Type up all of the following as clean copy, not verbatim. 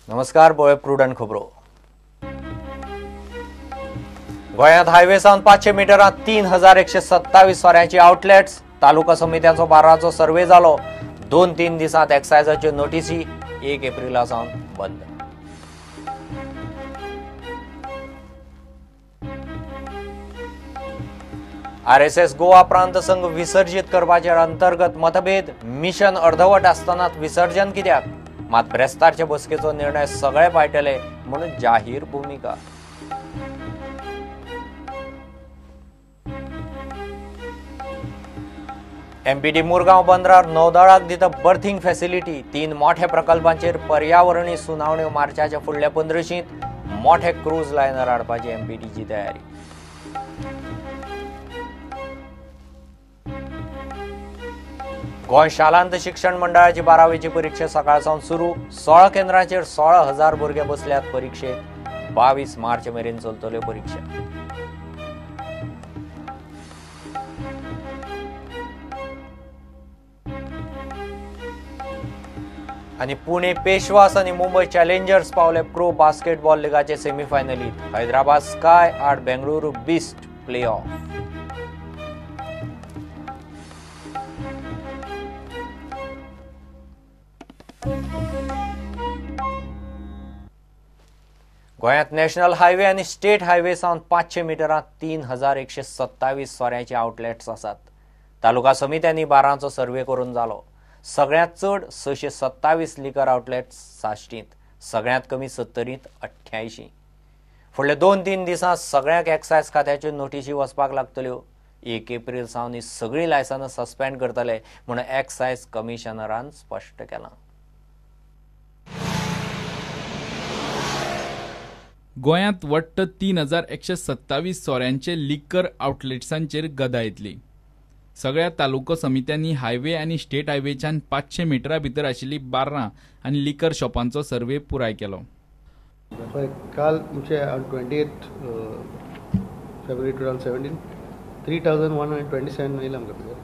नमस्कार बोळे प्रुडंट खबरो गोंयांत हायवे सावन 500 मिटरांत 3127 सोऱ्यांची आउटलेट्स तालुका समित्यांचो बाराचो सर्वे जालो 2-3 दिसांत एक्सायजाच्यो नोटीसी 1 एप्रिला सावन बंद आरएसएस गोवा प्रांत संघ विसर्जित करपाचेर अंतर्गत मतभेद मिशन अर्धवट आसतनाच विसर्जन कित्याक मात ब्रेस्तारचे बसकेचो निर्णय सगळे पायटले म्हणून जाहीर भूमिका एमपीडी मुरगांव बंदरार नौदळाक दिता बर्थींग फॅसिलिटी 3 मोठ्या प्रकल्पांचेर पर्यावरणीय सुनावण्यो मार्चाच्या फुडल्या 15शींत मोठे क्रूज लायनर हाडपाची एमपीडीची तयारी गोंय शालांत शिक्षण मंडळाची 12वीची परीक्षा सकाळ सावन सुरू 16 केंद्रांचेर 16,000 भुरगे बसल्यात परीक्षेक 22 मार्च मेरेन चलतल्यो परीक्षा आणि पुणे पेशवास आणि मुंबई चॅलेंजर्स पावले प्रो बास्केटबॉल लिगाचे सेमीफायनलीत हैदराबाद स्काय आड बेंगळुरू बीस्ट प्ले ऑफ गोंयांत नॅशनल हायवे आणि स्टेट हायवे सावन 500 मिटरांत 3127 सोऱ्यांची आउटलेट्स आसात तालुका समित्यांनी बारांचो सर्वे करून जालो सगळ्यांत चड 627 लिकर आउटलेट्स साश्टींत सगळ्यांत कमी 70त 88 फुडले 2-3 दिसांत सगळ्यांक एक्सायज खात्याच्यो नोटीसी वचपाक लागतल्यो 1 एप्रिल सावन ही सगळी लायसन्स सस्पेंड करतले म्हणून एक्सायज कमिशनरान स्पश्ट केलां गोंयांत वट्ट 3127 सोऱ्यांचे लिकर आउटलेट्सांचेर गदा येतली सगळ्या तालुको समित्यांनी हायवे आनी स्टेट हायवेच्यान 500 मिटरा भितर आशिल्ली बार्रां आनी लिकर शॉपांचो सर्वे पुराय केलो काल म्हणजे 28 फेब्रुवारी 2017 3127 मेळिल्ले आमकां फिगर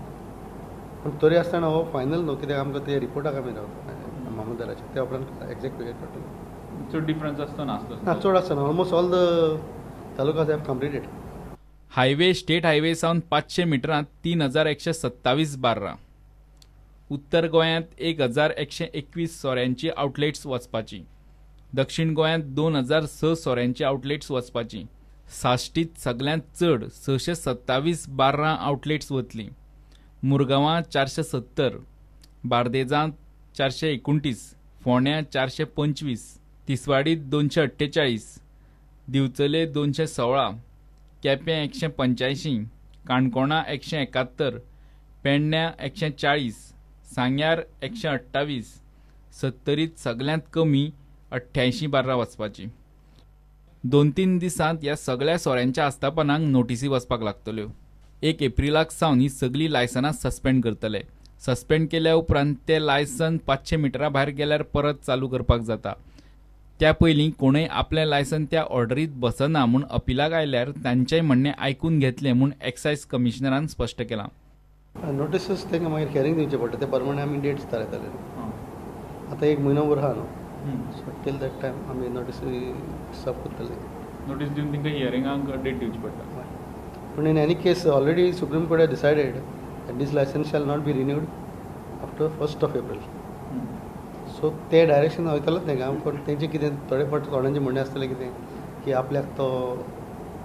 पूण तरी आसतना हो फायनल न्हू कित्याक आमकां ते रिपोर्टाक आमी रावता मामूलदाराचे ते उपरांत एक्झॅक्ट फिगर कळटलो चड डिफरन्स आसतना ना चड आसतना almost all the talukas have completed highway state highway सावन 500 मिटरांत 3127 बार्रां उत्तर गोंयांत 1121 सोऱ्यांची आउटलेट्स वचपाची दक्षिण गोंयांत 2006 सोऱ्यांची आउटलेट्स वचपाची साश्टीत सगळ्यांत चड 627 बार्रां आउटलेट्स वतली मुरगांवां 470 बार्देजांत 429 फोंड्यां 425 तिसवाडीत 248 दिवचले 216 केपें 185 काणकोणा 171 पेडण्यां 140 सांग्यार 128 सत्तरीत सगळ्यांत कमी 88 बार्रां वचपाची 2-3 दिसांत ह्या सगळ्या सोऱ्यांच्या आस्थापनांक नोटीसी वचपाक लागतल्यो 1 एप्रिलाक सावन ही सगळी लायसनां सस्पेंड करतले सस्पेंड केल्या उपरांत ते लायसन 500 मिटरा भायर गेल्यार परत चालू करपाक जाता त्या पयलीं कोणूय आपलें लायसन त्या ऑर्डरीत बसना म्हूण अपिलाक आयल्यार तांचेय म्हणणें आयकून घेतलें म्हूण एक्सायज कमिशनरान स्पश्ट केलां नोटीसीस तांकां मागीर हियरिंग दिवचें पडटा ते प्रमाणे आमी डेट्स थारायताले आतां 1 म्हयनोभर आहा न्हू सो टील दॅट टायम आमी नोटीसी सब करतले नोटीस दिवन तांकां हियरिंगाक डेट दिवची पडटा पूण in any case already Supreme Court has decided that these licence shall not be renewed after 1st of April so ते डायरेक्शन वयतलोच तेंकां पूण तेंचें कितें थोडे फावट कोणाचें म्हणणें आसतलें कितें की आपल्याक तो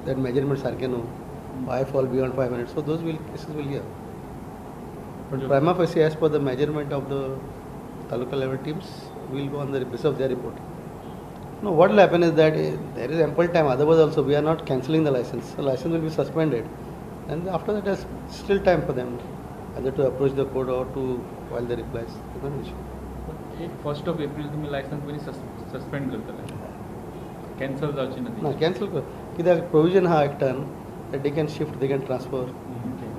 दॅट मेजरमेंट सारकें न्हू I fall beyond 500 so those will cases will here but prima facie as per the measurement of the taluka level teams will go on the basis of their report no what will happen is that there is ample time otherwise also we are not cancelling the licence licence will be suspended and after that is still time for them either to approach the court or to file the replies. 1st of April तुम्ही licence पयलीं suspend करतले cancel जावची ना ना cancel कर कित्याक provision आहा एक्टान that they can shift, they can transfer,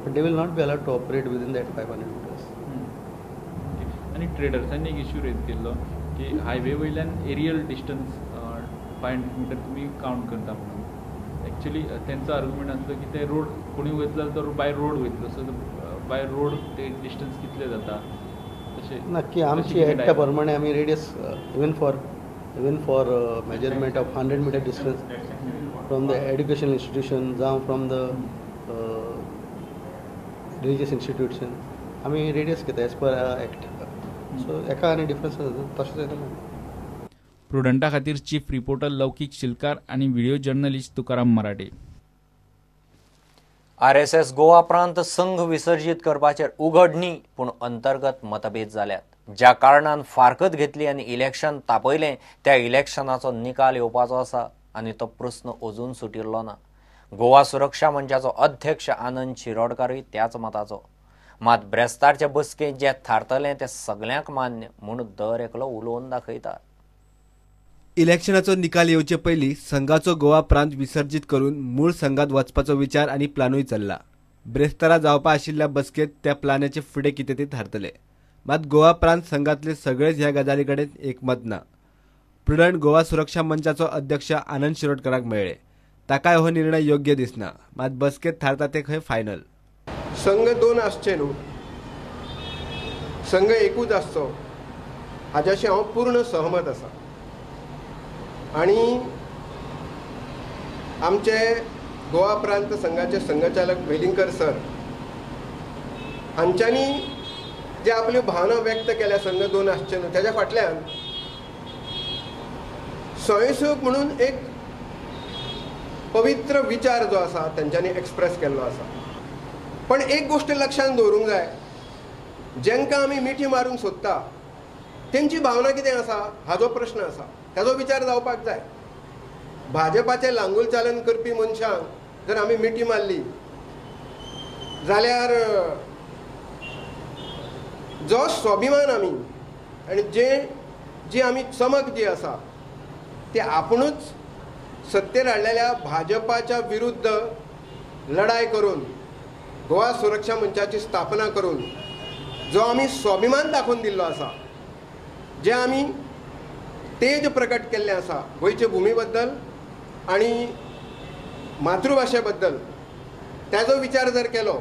but they will not be allowed to operate within that 500 meters. आणि ट्रेडर्सांनी एक इश्यू रेज केल्लो की हायवे वयल्यान एरियल डिस्टन्स 500 मिटर तुम्ही काउंट करता म्हणून एक्चुअली त्यांचा आर्ग्युमेंट आसलो की ते रोड कोणी वयतलो तर बाय रोड वयतलो सो बाय रोड ते डिस्टन्स कितले जाता तशें नक्की आमची एक्टा प्रमाणे आमी radius even for even for measurement of 100-meter distance from the educational institution जावं from the religious institution आमी रेडियस घेता एज पर एक्ट. सो एका आनी डिफरन्स तशेंच येतलें. प्रुडंटा खातीर चीफ रिपोर्टर लौकीक शिलकार आणि व्हिडिओ जर्नलिस्ट तुकाराम मराठे. RSS गोवा प्रांत संघ विसर्जित करपाचेर उघडणी पूण अंतर्गत मतभेद जाल्यात. ज्या कारणान फारकत घेतली आनी इलेक्शन तापयलें त्या इलेक्शनाचो निकाल येवपाचो आसा आनी तो प्रस्न अजून सुटिल्लो ना. गोवा सुरक्षा मंचाचो अध्यक्ष आनंद शिरोडकारूय त्याच मताचो. मात ब्रेस्तारचे बसकेंत जें थारतलें तें सगळ्यांक मान्य म्हूण दर एकलो उलोवन दाखयता. इलेक्शनाचो निकाल येवचे पयलीं संघाचो गोवा प्रांत विसर्जीत करून मूळ संघात वचपाचो विचार आनी प्लानूय चल्ला. ब्रेस्तारा जावपा आशिल्ल्या बसकेंत त्या प्लानाचे फुडें कितें ते थारतले. मात गोवा प्रांत संघातले सगळेच ह्या गजाली कडेन एकमत ना. प्रुडंट गोवा सुरक्षा मंचाचो अध्यक्ष आनंद शिरोडकाराक मेळ्ळे. ताकाय हो निर्णय योग्य दिसना. मात बसकेंत थारता ते खंय फायनल. संघ दोन आसचे न्हू, संघ एकूच आसचो हाच्याशी हांव पूर्ण सहमत आसा. आणि आमचे गोवा प्रांत संघाचे संघचालक वेलिंगकर सर हांच्यांनी जे आपल्यो भावना व्यक्त केल्या संघ दोन आसचे न्हू त्याच्या फाटल्यान स्वयंसेवक म्हणून एक पवित्र विचार जो आसा तांच्यांनी एक्सप्रेस केल्लो आसा. पण एक गोष्ट लक्षात दवरूंक जाय, जेंकां आमी मिठी मारूंक सोदता तेंची भावना कितें आसा हाजो प्रश्न आसा, ताजो विचार जावपाक जाय. भाजपाचे लांगूल चालन करपी मनशांक जर आमी मिठी मारली जाल्यार जो स्वाभिमान आमी आनी जी आमी चमक जी आसा ती आपुणूच सत्तेर हाडलेल्या भाजपाच्या विरुद्ध लढाई करून गोवा सुरक्षा मंचाची स्थापना करून जो आमी स्वाभिमान दाखोवन दिल्लो आसा, जे आमी तेज प्रकट केल्लें आसा गोंयचे भुमी बद्दल आनी मातृभाशे बद्दल, ताजो विचार जर केलो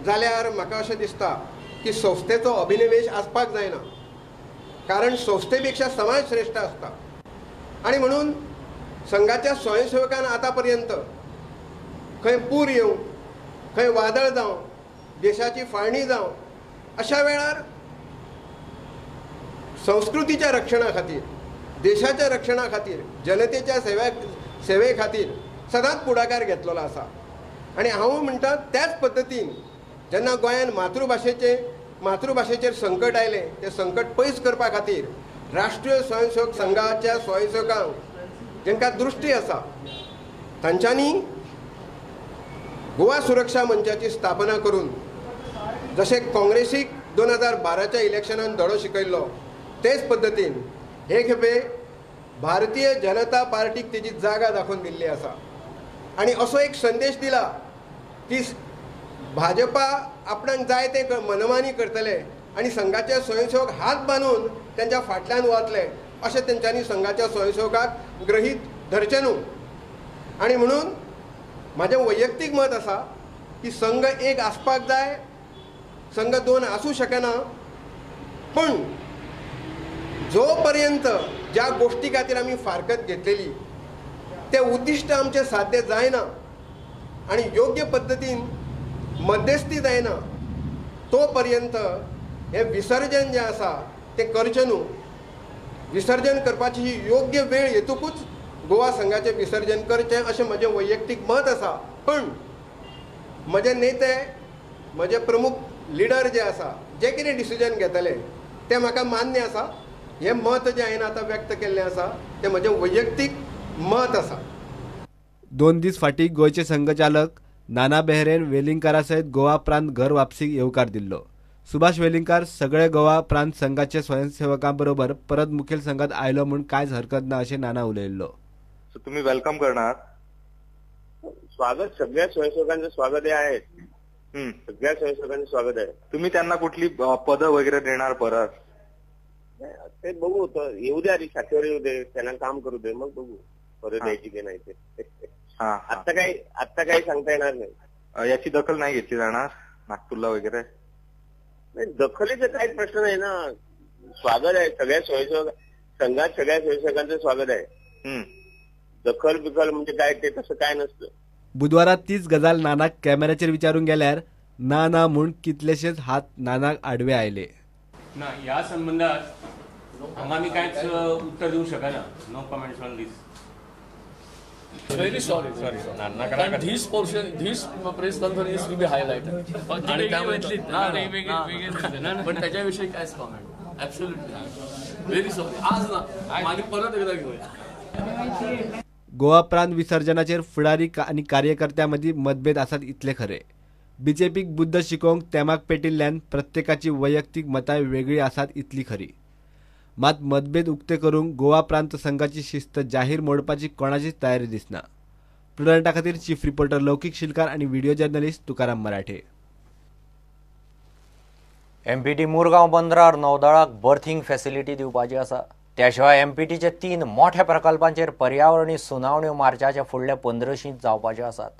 जाल्यार म्हाका अशें दिसता की संस्थेचो अभिनिवेश आसपाक जायना. कारण संस्थे पेक्षा समाज श्रेष्ठ आसता. आणि म्हणून संघाच्या स्वयंसेवकान आतां पर्यंत खंय पूर येवं, खंय वादळ जावं, देशाची फाळणी जावं, अशा वेळार संस्कृतीच्या रक्षणा खातीर, देशाच्या रक्षणा खातीर, जनतेच्या सेवे खातीर सदांच पुढाकार घेतलेलो आसा. आणि हांव म्हणटा त्याच पद्दतीन जेन्ना गोंयांत मातृभाशेचेर संकट आयलें, तें संकट पयस करपा खातीर राष्ट्रीय स्वयंसेवक संघाच्या स्वयंसेवकांक जेंकां दृश्टी आसा तांच्यांनी गोवा सुरक्षा मंचाची स्थापना करून जशें काँग्रेसीक 2012च्या इलेक्शनान धडो शिकयल्लो तेच पद्दतीन हे खेपे भारतीय जनता पार्टीक तेजी जागा दाखोवन दिल्ली आसा. आनी असो एक संदेश दिला की भाजपा आपणाक जाय ते मनमानी करतले आनी संघाचे स्वयंसेवक हात बांदून त्यांच्या फाटल्यान वतले अशें तेंच्यांनी संघाच्या स्वयंसेवकाक गृहीत धरचें न्हू. आनी म्हणून म्हाजें वैयक्तीक मत आसा की संघ एक आसपाक जाय, संघ दोन आसूं शकना. पण जो पर्यंत ज्या गोष्टी खातीर आमी फारकत घेतलेली ते उद्दिश्ट आमचें साध्य जायना आनी योग्य पद्दतीन मध्यस्थी जायना तो पर्यंत हे विसर्जन जें आसा तें करचें न्हू. विसर्जन करपाची ही योग्य वेळ येतूकूच गोवा संघाचें विसर्जन करचें अशें म्हजें वैयक्तीक मत आसा. पण म्हजे नेते, म्हजे प्रमुख लिडर जे आसा, जे कितें डिसिजन घेतले तें म्हाका मान्य आसा. हें मत जें हांवें आतां व्यक्त केल्लें आसा तें म्हजें वैयक्तीक मत आसा. 2 दीस फाटीं गोंयचे संघचालक नाना बेहरेन वेलिंगकारा सयत गोवा प्रांत घर वापसीक येवकार दिल्लो. सुभाष वेलिंगकार सगळे गोवा प्रांत संघाचे स्वयंसेवकां बरोबर परत मुखेल संघात आयलो म्हूण कांयच हरकत ना अशें नाना उलयल्लो. तुम्ही वेलकम करणार? स्वागत सगळ्या स्वयंसेवकांचं स्वागत आहे. सगळ्या स्वयंसेवकांचं स्वागत आहे. तुम्ही त्यांना कुठली पदं वगैरे देणार परत? ते बघू, येऊ दे आधी, शाखेवर येऊ दे, त्यांना काम करू दे, मग बघू परत द्यायची की नाही ते. आता काही सांगता येणार नाही. याची दखल नाही घेतली जाणार नागपूरला वगैरे? नाही, दखलीचा काही प्रश्न नाही ना. स्वागत आहे सगळ्या संघात सगळ्या शिवसैनिकांचं स्वागत आहे. दखल बिखल म्हणजे काय ते तसं काय नसतं. बुधवारात तीच गजाल नानाक कॅमेऱ्याचेर विचारून गेल्यार ना ना म्हूण कितलेशेच हात नानाक आडवे आयले. ना या संबंधात हांगा आमी कांयच उत्तर दिवंक शकना. No comments on this. Very sorry. And this portion, this press conference will be highlighted. आणि त्यामध्ये पण त्याच्याविषयी काहीच कॉमेंट ऍब्सोल्युटली व्हेरी सॉरी. आज ना आणि परत एकदा घेऊया. गोवा प्रांत विसर्जनाचेर फुडारी आणि कार्यकर्त्यांमदी मतभेद आसात इतले खरे. बीजेपीक बुद्ध शिकोवंक तेमाक पेटिल्ल्यान प्रत्येकाची वैयक्तीक मतां वेगळी आसात इतली खरी. मात मतभेद उक्ते करूंक गोवा प्रांत संघाची शिस्त जाहीर मोडपाची कोणाचीच तयारी दिसना. प्रुडंटा खातीर चीफ रिपोर्टर लौकिक शिलकार आणि व्हिडिओ जर्नलिस्ट तुकाराम मराठे. एमपीटी मुरगांव बंदरार नौदळाक बर्थींग फॅसिलिटी दिवपाची आसा. त्या शिवाय एमपीटीचे 3 मोठ्या प्रकल्पांचेर पर्यावरणीय सुनावण्यो मार्चाच्या फुडल्या 15शींत जावपाच्यो आसात.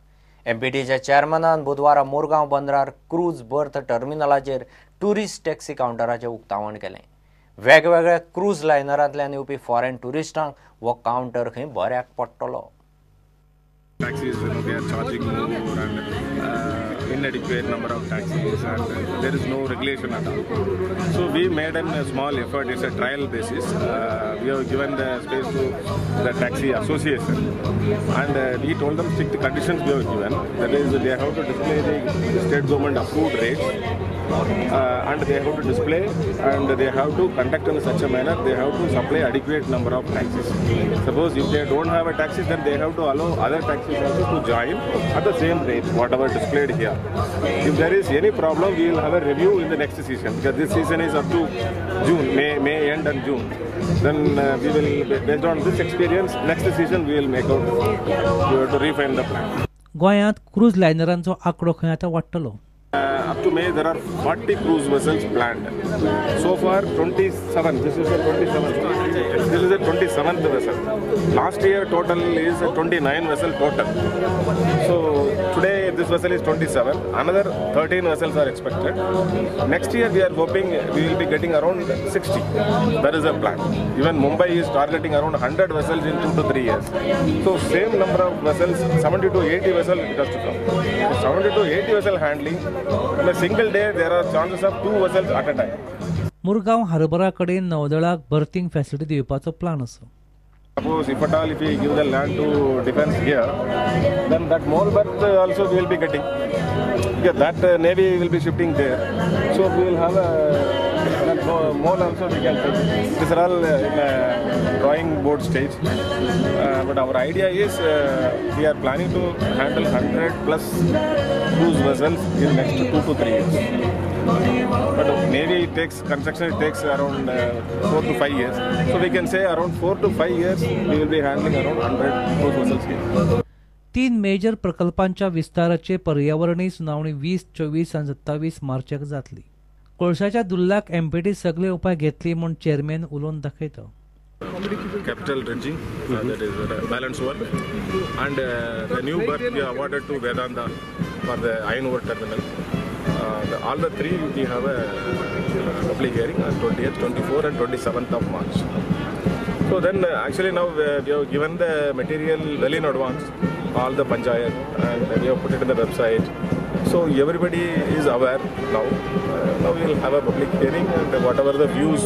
एमपीटीच्या चेअरमनान बुधवारा मुरगांव बंदरार क्रूज बर्थ टर्मिनलाचेर टुरिस्ट टॅक्सी कावंटराचें उक्तावण केलें. वेगवेगळ्या क्रूज लायनरांतल्यान येवपी फॉरेन टुरिस्टांक हो कावंटर खंय बऱ्याक पडटलो. Taxis, they are charging more and inadequate number of taxis, and there is no regulation at all. So we made a small effort. It's a trial basis. We have given the space to the taxi association, and we told them strict conditions we have given. That is, they have to display the state government approved rates, and they have to display, and they have to conduct in such a manner. They have to supply adequate number of taxis. Suppose if they don't have a taxi, then they have to allow other taxis also to join at the same rate, whatever displayed here. If there is any problem, we will have a review in the next season, because this season is up to June, May end and June. Then we will, based on this experience, next season we will make out, we have to refine the plan. गोंयांत cruise लायनरांचो आंकडो खंय आतां वाडटलो. Up to May, there are 40 cruise vessels planned. So far, 27. This is the 27th. This is the 27th vessel. Last year, total is 29 vessel total. So today, this vessel is 27. Another 13 vessels are expected. Next year, we are hoping we will be getting around 60. That is a plan. Even Mumbai is targeting around 100 vessels in 2 to 3 years. So same number of vessels, 70 to 80 vessels it has to come. So 70 to 80 vessel handling. In a single day, there are chances of 2 vessels at a time. Mormugao हार्बरा कडेन नौदळाक बर्थींग facility दिवपाचो plan आसा. Suppose if at all if we give the land to defense here, then that mole berth also we will be getting. Because that navy will be shifting there. So we will have a that mole also we can take. These are all in a drawing board stage. But our idea is we are planning to handle 100 plus cruise vessels in next 2 to 3 years. But maybe it takes construction, it takes around 4 to 5 years. So we can say around 4 to 5 years we will be handling around 100 cruise vessels here. 3 major प्रकल्पांच्या विस्ताराचे पर्यावरणीय सुनावणी 20, 24 आणि 27 मार्चाक जातली. कोळशाच्या दुल्लाक empty सगळे उपाय घेतली म्हूण चेअरमॅन उलोवन दाखयता. Capital dredging, that is balance work, and the new berth we awarded to Vedanta for the iron ore terminal. All the 3 we have a public hearing on 20th, 24th and 27th of March. So then actually now we have given the material well in advance, all the panchayat, and we have put it in the website. So everybody is aware now. Now we will have a public hearing, and whatever the views,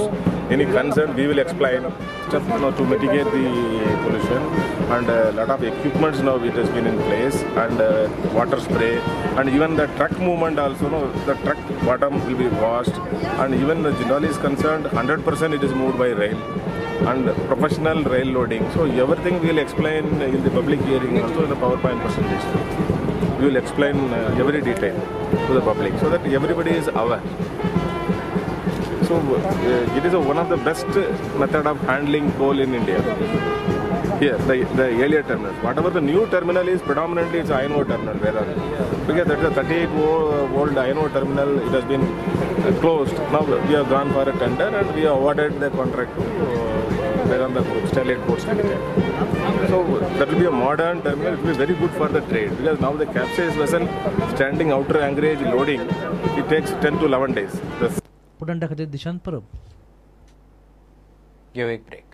any concern, we will explain just now to mitigate the pollution. And a lot of equipments now it has been in place, and water spray, and even the truck movement also. No, the truck bottom will be washed, and even the Jindal is concerned, 100% it is moved by rail, and professional rail loading. So everything we will explain in the public hearing, also in the PowerPoint presentation. We will explain every detail to the public so that everybody is aware. So it is one of the best method of handling coal in India. Here, the earlier terminal. Whatever the new terminal is, predominantly it's iron ore terminal. Because that is a 38-volt iron ore terminal. It has been closed. Now we have gone for a tender and we have awarded the contract to Vedanta Group, Sterlite Ports Limited. So that will be a modern terminal. It will be very good for the trade, because now the capsize vessel standing outer anchorage loading, it takes 10 to 11 days. पुढे दिशांत परब घेऊ एक break.